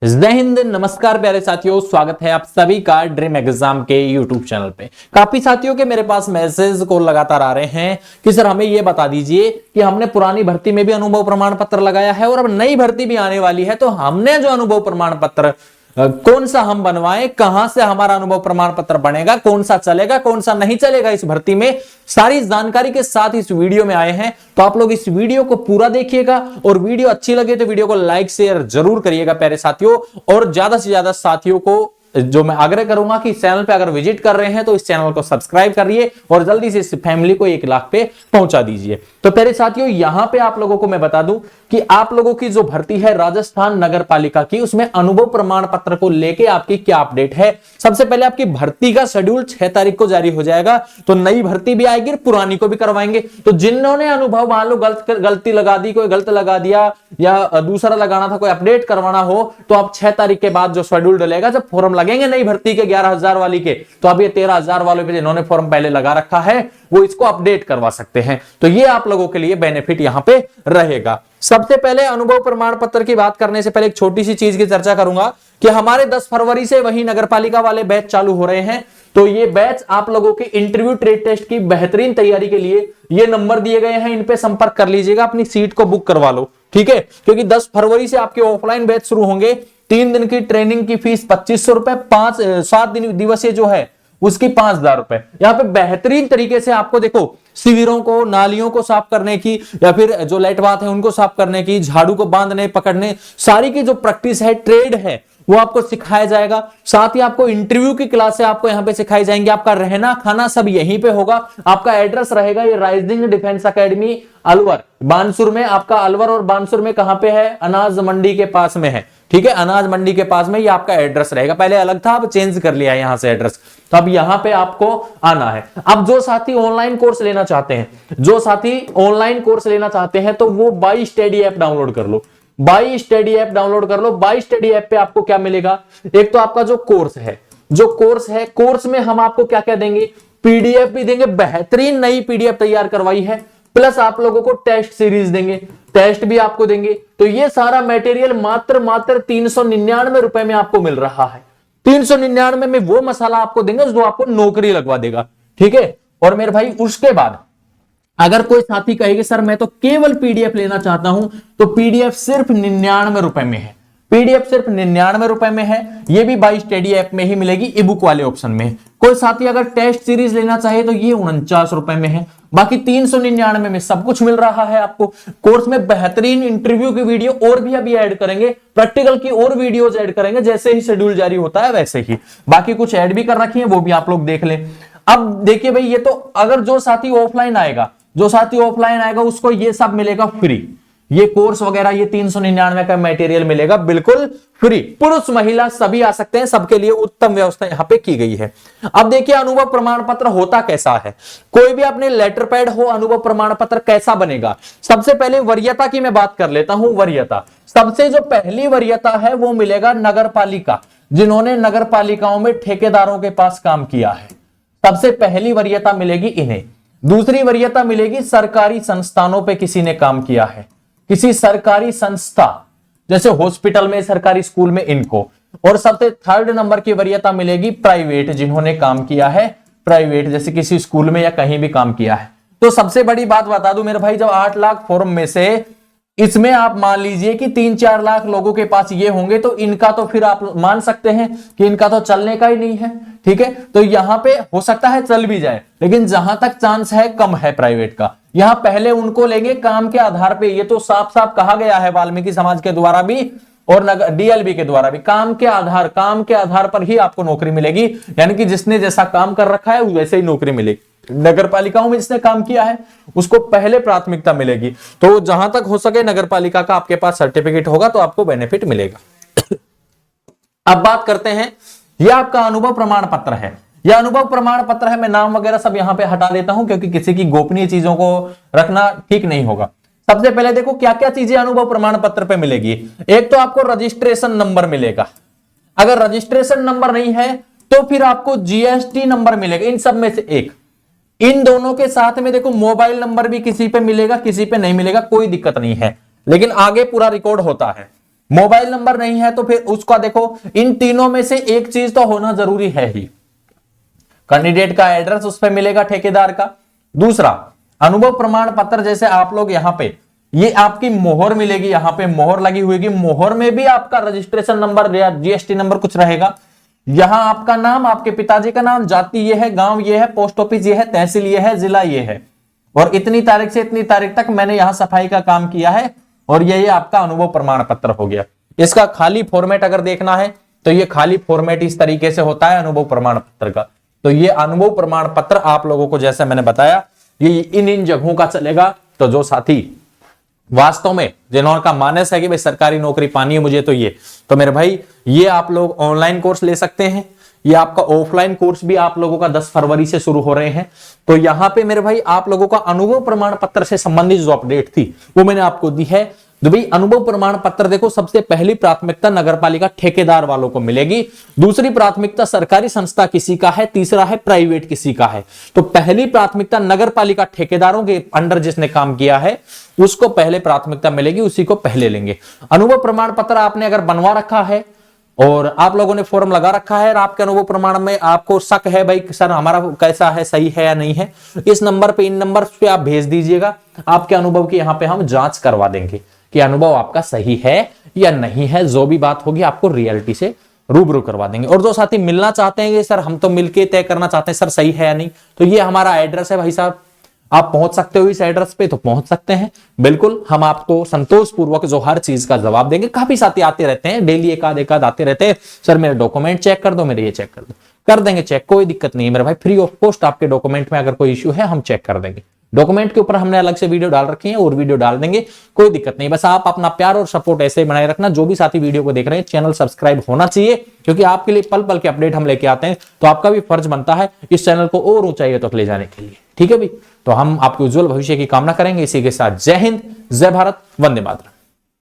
जय हिंद, नमस्कार प्यारे साथियों, स्वागत है आप सभी का ड्रीम एग्जाम के यूट्यूब चैनल पे। काफी साथियों के मेरे पास मैसेज को लगातार आ रहे हैं कि सर हमें ये बता दीजिए कि हमने पुरानी भर्ती में भी अनुभव प्रमाण पत्र लगाया है और अब नई भर्ती भी आने वाली है, तो हमने जो अनुभव प्रमाण पत्र कौन सा हम बनवाएं, कहां से हमारा अनुभव प्रमाण पत्र बनेगा, कौन सा चलेगा, कौन सा नहीं चलेगा इस भर्ती में, सारी जानकारी के साथ इस वीडियो में आए हैं। तो आप लोग इस वीडियो को पूरा देखिएगा और वीडियो अच्छी लगे तो वीडियो को लाइक शेयर जरूर करिएगा प्यारे साथियों। और ज्यादा से ज्यादा साथियों को जो मैं आग्रह करूंगा कि इस चैनल पे अगर विजिट कर रहे हैं तो इस चैनल को सब्सक्राइब करिए और जल्दी से इस फैमिली को 1 लाख पे पहुंचा दीजिए। तो प्यारे साथियों, यहां पे आप लोगों को मैं बता दूं कि आप लोगों की जो भर्ती है राजस्थान नगर पालिका की, उसमें अनुभव प्रमाण पत्र को लेके आपकी क्या अपडेट है। सबसे पहले आपकी भर्ती का शेड्यूल 6 तारीख को जारी हो जाएगा, तो नई भर्ती भी आएगी, पुरानी को भी करवाएंगे। तो जिन्होंने अनुभव मान लो गलती लगा दी, कोई गलत लगा दिया या दूसरा लगाना था, कोई अपडेट करवाना हो, तो आप 6 तारीख के बाद जो शेड्यूल डलेगा, जब फॉर्म लगेंगे नई भर्ती के 11,000 वाली के, तो अब ये 13,000 वालों पे जिन्होंने फॉर्म पहले लगा रखा है वो इसको अपडेट करवा सकते हैं। तो ये आप लोगों के लिए बेनिफिट यहां पे रहेगा। सबसे पहले अनुभव प्रमाण पत्र की बात करने से पहले एक छोटी सी चीज की चर्चा करूंगा कि हमारे 10 फरवरी से वही नगरपालिका वाले बैच चालू हो रहे हैं। तो ये बैच आप लोगों के इंटरव्यू ट्रेड टेस्ट की बेहतरीन तैयारी के लिए ये नंबर दिए गए हैं, इन पे संपर्क कर लीजिएगा, अपनी सीट को बुक करवा लो, ठीक है। क्योंकि 10 फरवरी से आपके ऑफलाइन बैच शुरू होंगे। 3 दिन की ट्रेनिंग की फीस 2500 रुपए, 7 दिवसीय जो है उसकी 5,000 रुपए। यहां पे बेहतरीन तरीके से आपको देखो शिविरों को, नालियों को साफ करने की या फिर जो लाइट बात है उनको साफ करने की, झाड़ू को बांधने पकड़ने, सारी की जो प्रैक्टिस है, ट्रेड है, वो आपको सिखाया जाएगा। साथ ही आपको इंटरव्यू की क्लासें आपको यहां पे सिखाई जाएंगी। आपका रहना खाना सब यहीं पे होगा। आपका एड्रेस रहेगा ये rising defence academy Alwar Bansur में। आपका अलवर और बानसूर में कहां पे है? अनाज मंडी के पास में है, ठीक है। अनाज मंडी के पास में ये आपका एड्रेस रहेगा। पहले अलग था, अब चेंज कर लिया है यहां से एड्रेस, तो अब यहां पे आपको आना है। अब जो साथी ऑनलाइन कोर्स लेना चाहते हैं, तो वो बाई स्टडी ऐप डाउनलोड कर लो। बाई स्टडी ऐप पे आपको क्या मिलेगा? एक तो आपका जो कोर्स है, कोर्स में हम आपको क्या क्या देंगे? पीडीएफ भी देंगे, बेहतरीन नई पीडीएफ तैयार करवाई है, प्लस आप लोगों को टेस्ट सीरीज देंगे, टेस्ट भी आपको देंगे। तो ये सारा मटेरियल मात्र 399 रुपए में आपको मिल रहा है। 399 में वो मसाला आपको देंगे जो आपको नौकरी लगवा देगा, ठीक है। और मेरे भाई उसके बाद अगर कोई साथी कहेगा सर मैं तो केवल पीडीएफ लेना चाहता हूं, तो पीडीएफ सिर्फ 99 रुपए में है। पीडीएफ सिर्फ 99 रुपए में है, ये भी बाई स्टडी ऐप में ही मिलेगी, ई बुक वाले ऑप्शन में। कोई साथी अगर टेस्ट सीरीज लेना चाहे तो ये 49 रुपए में है। बाकी 399 में सब कुछ मिल रहा है आपको। कोर्स में बेहतरीन इंटरव्यू की वीडियो और भी अभी ऐड करेंगे, प्रैक्टिकल की और वीडियोज ऐड करेंगे, जैसे ही शेड्यूल जारी होता है वैसे ही। बाकी कुछ ऐड भी कर रखी है, वो भी आप लोग देख लें। अब देखिए भाई, ये तो अगर जो साथी ऑफलाइन आएगा उसको ये सब मिलेगा फ्री। ये कोर्स वगैरह ये 399 का मटेरियल मिलेगा बिल्कुल फ्री। पुरुष महिला सभी आ सकते हैं, सबके लिए उत्तम व्यवस्था यहां पे की गई है। अब देखिए अनुभव प्रमाण पत्र होता कैसा है। कोई भी अपने लेटर पैड हो, अनुभव प्रमाण पत्र कैसा बनेगा? सबसे पहले वरीयता की मैं बात कर लेता हूं। वरीयता, सबसे जो पहली वरीयता है वो मिलेगा नगर पालिका, जिन्होंने नगर पालिकाओं में ठेकेदारों के पास काम किया है, सबसे पहली वरीयता मिलेगी इन्हें। दूसरी वरीयता मिलेगी सरकारी संस्थानों पे किसी ने काम किया है, किसी सरकारी संस्था जैसे हॉस्पिटल में, सरकारी स्कूल में, इनको। और सबसे 3rd नंबर की वरीयता मिलेगी प्राइवेट, जिन्होंने काम किया है प्राइवेट, जैसे किसी स्कूल में या कहीं भी काम किया है। तो सबसे बड़ी बात बता दूं मेरे भाई, जब 8 लाख फॉर्म में से इसमें आप मान लीजिए कि 3-4 लाख लोगों के पास ये होंगे, तो इनका तो फिर आप मान सकते हैं कि इनका तो चलने का ही नहीं है, ठीक है। तो यहां पे हो सकता है चल भी जाए, लेकिन जहां तक चांस है कम है प्राइवेट का। यहां पहले उनको लेंगे काम के आधार पे, ये तो साफ साफ कहा गया है वाल्मीकि समाज के द्वारा भी और डीएलबी के द्वारा भी, काम के आधार पर ही आपको नौकरी मिलेगी। यानी कि जिसने जैसा काम कर रखा है वैसे ही नौकरी मिलेगी। नगर पालिकाओं में जिसने काम किया है उसको पहले प्राथमिकता मिलेगी। तो जहां तक हो सके नगर पालिका का आपके पास सर्टिफिकेट होगा तो आपको बेनिफिट मिलेगा। अब बात करते हैं, यह आपका अनुभव प्रमाण पत्र है। यह अनुभव प्रमाण पत्र है, मैं नाम वगैरह सब यहां पे हटा देता हूं क्योंकि किसी की गोपनीय चीजों को रखना ठीक नहीं होगा। सबसे पहले देखो क्या क्या चीजें अनुभव प्रमाण पत्र पे मिलेगी। एक तो आपको रजिस्ट्रेशन नंबर मिलेगा, अगर रजिस्ट्रेशन नंबर नहीं है तो फिर आपको जीएसटी नंबर मिलेगा, इन सब में से एक। इन दोनों के साथ में देखो मोबाइल नंबर भी किसी पे मिलेगा, किसी पे नहीं मिलेगा, कोई दिक्कत नहीं है, लेकिन आगे पूरा रिकॉर्ड होता है। मोबाइल नंबर नहीं है तो फिर उसका देखो, इन तीनों में से एक चीज तो होना जरूरी है ही। कैंडिडेट का एड्रेस उस पर मिलेगा ठेकेदार का। दूसरा, अनुभव प्रमाण पत्र, जैसे आप लोग यहां पे ये आपकी मोहर मिलेगी, यहां पे मोहर लगी हुई, मोहर में भी आपका रजिस्ट्रेशन नंबर या जीएसटी नंबर कुछ रहेगा। यहां आपका नाम, आपके पिताजी का नाम, जाति ये है, गांव ये है, पोस्ट ऑफिस ये है, तहसील ये है, जिला ये है, और इतनी तारीख से इतनी तारीख तक मैंने यहां सफाई का काम किया है, और ये आपका अनुभव प्रमाण पत्र हो गया। इसका खाली फॉर्मेट अगर देखना है तो ये खाली फॉर्मेट इस तरीके से होता है अनुभव प्रमाण पत्र का। तो ये अनुभव प्रमाण पत्र आप लोगों को जैसे मैंने बताया ये इन जगहों का चलेगा। तो जो साथी वास्तव में जिन्होंने मानस है कि भाई सरकारी नौकरी पानी है मुझे, तो मेरे भाई ये आप लोग ऑनलाइन कोर्स ले सकते हैं। ये आपका ऑफलाइन कोर्स भी आप लोगों का 10 फरवरी से शुरू हो रहे हैं। तो यहां पे मेरे भाई आप लोगों का अनुभव प्रमाण पत्र से संबंधित जो अपडेट थी वो मैंने आपको दी है। तो भाई अनुभव प्रमाण पत्र देखो, सबसे पहली प्राथमिकता नगरपालिका ठेकेदार वालों को मिलेगी, दूसरी प्राथमिकता सरकारी संस्था किसी का है, तीसरा है प्राइवेट किसी का है। तो पहली प्राथमिकता नगरपालिका ठेकेदारों के अंडर जिसने काम किया है उसको पहले प्राथमिकता मिलेगी, उसी को पहले लेंगे। अनुभव प्रमाण पत्र आपने अगर बनवा रखा है और आप लोगों ने फॉर्म लगा रखा है और आपके अनुभव प्रमाण में आपको शक है भाई सर हमारा कैसा है, सही है या नहीं है, इस नंबर पे, इन नंबर पे आप भेज दीजिएगा। आपके अनुभव की यहाँ पे हम जांच करवा देंगे कि अनुभव आपका सही है या नहीं है। जो भी बात होगी आपको रियलिटी से रूबरू करवा देंगे। और जो साथी मिलना चाहते हैं सर हम तो मिलके तय करना चाहते हैं सर सही है या नहीं, तो ये हमारा एड्रेस है भाई साहब, आप पहुंच सकते हो इस एड्रेस पे, तो पहुंच सकते हैं बिल्कुल। हम आपको संतोष पूर्वक जो हर चीज का जवाब देंगे। काफी साथी आते रहते हैं, डेली एक आध आते रहते हैं, सर मेरे डॉक्यूमेंट चेक कर दो, मेरे ये चेक कर दो, कर देंगे चेक, कोई दिक्कत नहीं है मेरे भाई। फ्री ऑफ कॉस्ट आपके डॉक्यूमेंट में अगर कोई इश्यू है हम चेक कर देंगे। डॉक्यूमेंट के ऊपर हमने अलग से वीडियो डाल रखी है और वीडियो डाल देंगे, कोई दिक्कत नहीं। बस आप अपना प्यार और सपोर्ट ऐसे ही बनाए रखना। जो भी साथी वीडियो को देख रहे हैं चैनल सब्सक्राइब होना चाहिए, क्योंकि आपके लिए पल पल के अपडेट हम लेके आते हैं। तो आपका भी फर्ज बनता है इस चैनल को और ऊंचाइयों तक ले जाने के लिए, ठीक है भाई। तो हम आपके उज्जवल भविष्य की कामना करेंगे। इसी के साथ जय हिंद, जय भारत, वंदे मातरम।